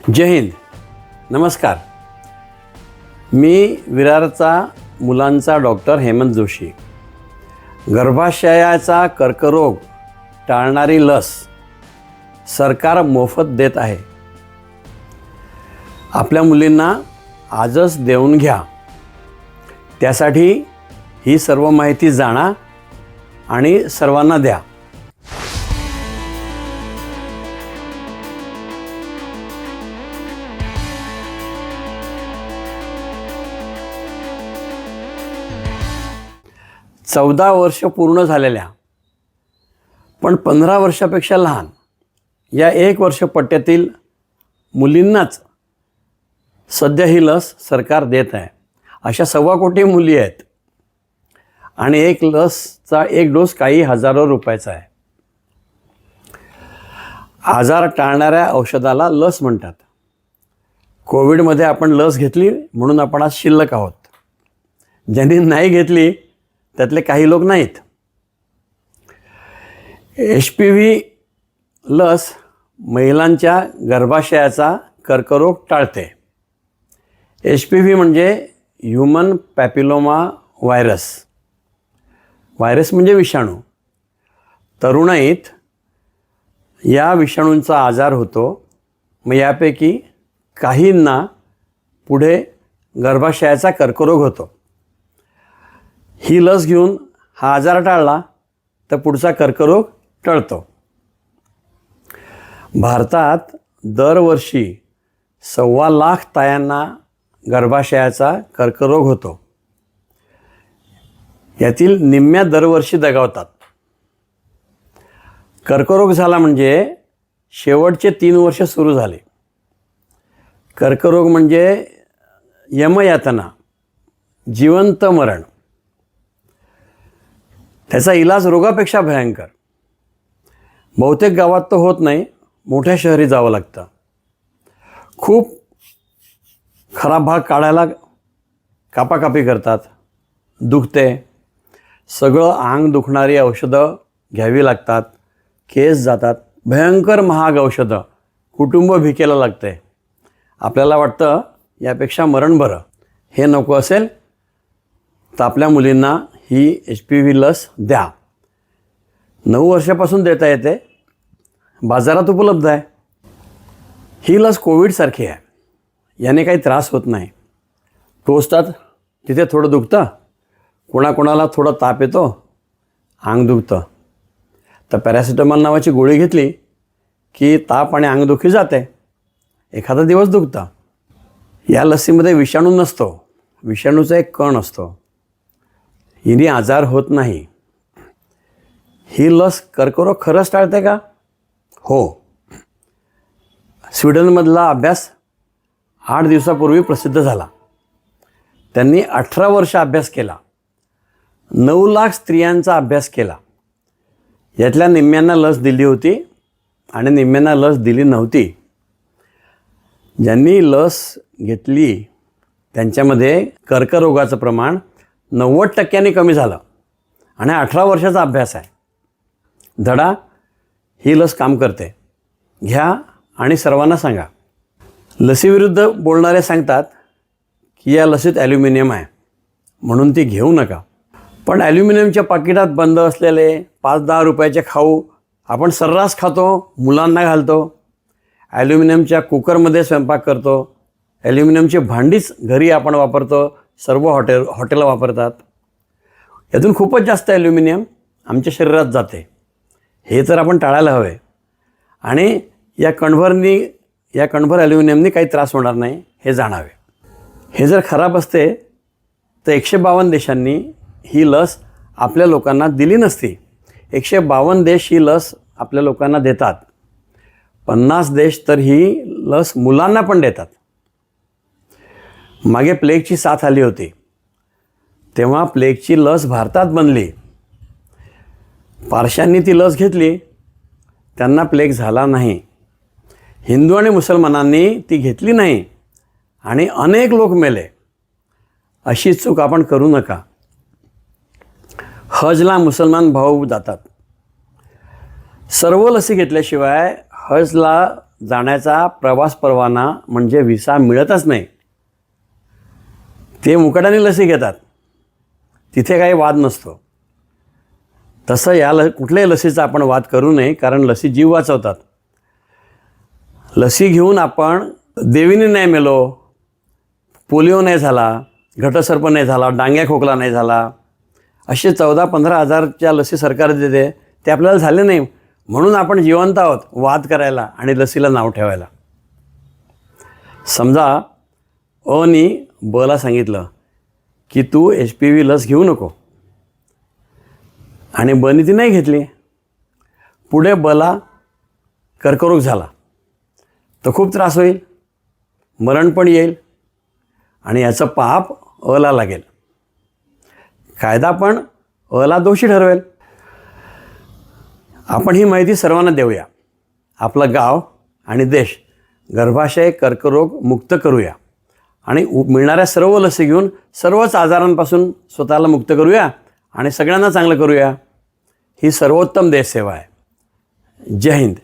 जय हिंद. नमस्कार. मी विरारचा मुलांचा डॉक्टर हेमंत जोशी. गर्भाशयाचा कर्करोग टाळणारी लस सरकार मोफत देत आहे. आपल्या मुलींना आजच देऊन घ्या. त्यासाठी ही सर्व माहिती जाणा आणि सर्वांना द्या. चौदा वर्ष पूर्ण झालेल्या पण 15 वर्षापेक्षा लहान या 1 वर्ष पट्ट्यातील मुलींनाच सध्या ही लस सरकार देत आहे. अशा 1.25 कोटी मुली आहेत आणि एक लसचा एक डोस काही हजारो रुपयाचा आहे. आजार टाळणाऱ्या औषधाला लस म्हणतात. कोविडमध्ये आपण लस घेतली म्हणून आपण आज शिल्लक आहोत. ज्यांनी नाही घेतली त्यातले काही लोक नाहीत. HPV लस महिलांच्या गर्भाशयाचा कर्करोग टाळते. HPV म्हणजे ह्यूमन पॅपिलोमा व्हायरस. व्हायरस म्हणजे विषाणू. तरुणाईत या विषाणूंचा आजार होतो. मग यापैकी काहींना पुढे गर्भाशयाचा कर्करोग होतो. ही लस घेऊन हा आजार टाळला तर पुढचा कर्करोग टळतो. भारतात दरवर्षी 1.25 लाख तायांना गर्भाशयाचा कर्करोग होतो. यातील निम्म्या दरवर्षी दगावतात. कर्करोग झाला म्हणजे शेवटचे 3 वर्ष सुरू झाले. कर्करोग म्हणजे यमयातना, जिवंत मरण. त्याचा इलाज रोगापेक्षा भयंकर. बहुतेक गावात तो होत नाही, मोठ्या शहरी जावं लागतं. खूप खराब भाग काढायला कापाकापी करतात, दुखते. सगळं अंग दुखणारी औषधं घ्यावी लागतात, केस जातात. भयंकर महाग औषधं, कुटुंब भिकेला लागते. आपल्याला वाटतं यापेक्षा मरण बरं. हे नको असेल तर आपल्या मुलींना ही HPV लस द्या. 9 वर्षापासून देता येते. बाजारात उपलब्ध आहे. ही लस कोविडसारखी आहे. याने काही त्रास होत नाही. टोचतात तिथे थोडं दुखतं, कोणाकोणाला थोडं ताप येतो, अंग दुखतं. तर पॅरासिटामॉल नावाची गोळी घेतली की ताप आणि अंगदुखी जाते. एखादा दिवस दुखतं. या लसीमध्ये विषाणू नसतो, विषाणूचा एक कण असतो. हिने आजार होत नाही. ही लस कर्करोग खरंच टाळते का? हो. स्वीडनमधला अभ्यास 8 दिवसापूर्वी प्रसिद्ध झाला. त्यांनी 18 वर्ष अभ्यास केला. 9 लाख स्त्रियांचा अभ्यास केला. यातल्या निम्म्यांना लस दिली होती आणि निम्म्यांना लस दिली नव्हती. ज्यांनी लस घेतली त्यांच्यामध्ये कर्करोगाचं प्रमाण 90% कमी झालं. आणि 18 वर्षाचा अभ्यास आहे. धडा, ही लस काम करते. घ्या आणि सर्वांना सांगा. लसीविरुद्ध बोलणारे सांगतात की या लसीत ॲल्युमिनियम आहे म्हणून ती घेऊ नका. पण ॲल्युमिनियमच्या पाकिटात बंद असलेले 5-10 रुपयाचे खाऊ आपण सर्रास खातो, मुलांना घालतो. ॲल्युमिनियमच्या कुकरमध्ये स्वयंपाक करतो. ॲल्युमिनियमची भांडीच घरी आपण वापरतो, सर्व हॉटेल वापरतात. यातून खूपच जास्त ॲल्युमिनियम आमच्या शरीरात जाते. हे तर आपण टाळायला हवे. आणि या कणभर ॲल्युमिनियमनी काही त्रास होणार नाही हे जाणावे. हे जर खराब असते तर 152 देशांनी ही लस आपल्या लोकांना दिली नसती. 152 देश ही लस आपल्या लोकांना देतात. 50 देश तर ही लस मुलांना पण देतात. मागे प्लेगची साथ आली होती तेव्हा प्लेगची लस भारतात बनली. पारशांनी ती लस घेतली, त्यांना प्लेग झाला नाही. हिंदू आणि मुसलमानांनी ती घेतली नाही आणि अनेक लोक मेले. अशी चूक आपण करू नका. हजला मुसलमान भाऊ जातात. सर्व लसी घेतल्याशिवाय हजला जाण्याचा प्रवास परवाना म्हणजे व्हिसा मिळतच नाही. ते मुकाट्याने लसी घेतात, तिथे काही वाद नसतो. तसं कुठल्याही लसीचा आपण वाद करू नये, कारण लसी जीव वाचवतात. लसी घेऊन आपण देवीने नाही मेलो, पोलिओ नाही झाला, घटसर्प नाही झाला, डांग्या खोकला नाही झाला, असे 14-15 हजारच्या लसी सरकार देते, ते आपल्याला झाले नाही. म्हणून आपण जिवंत आहोत वाद करायला आणि लसीला नाव ठेवायला. समजा अनी बला सांगितलं की तू HPV लस घेऊ नको, आणि बनी ती नाही घेतली. पुढे बला कर्करोग झाला तर खूप त्रास होईल, मरण पण येईल, आणि याचं पाप अला लागेल. कायदा पण अला दोषी ठरवेल. आपण ही माहिती सर्वांना देऊया. आपलं गाव आणि देश गर्भाशय कर्करोग मुक्त करूया, आणि मिळणाऱ्या सर्व लसी घेऊन सर्वच आजारांपासून स्वतःला मुक्त करूया आणि सगळ्यांना चांगलं करूया. ही सर्वोत्तम देशसेवा आहे. जय हिंद.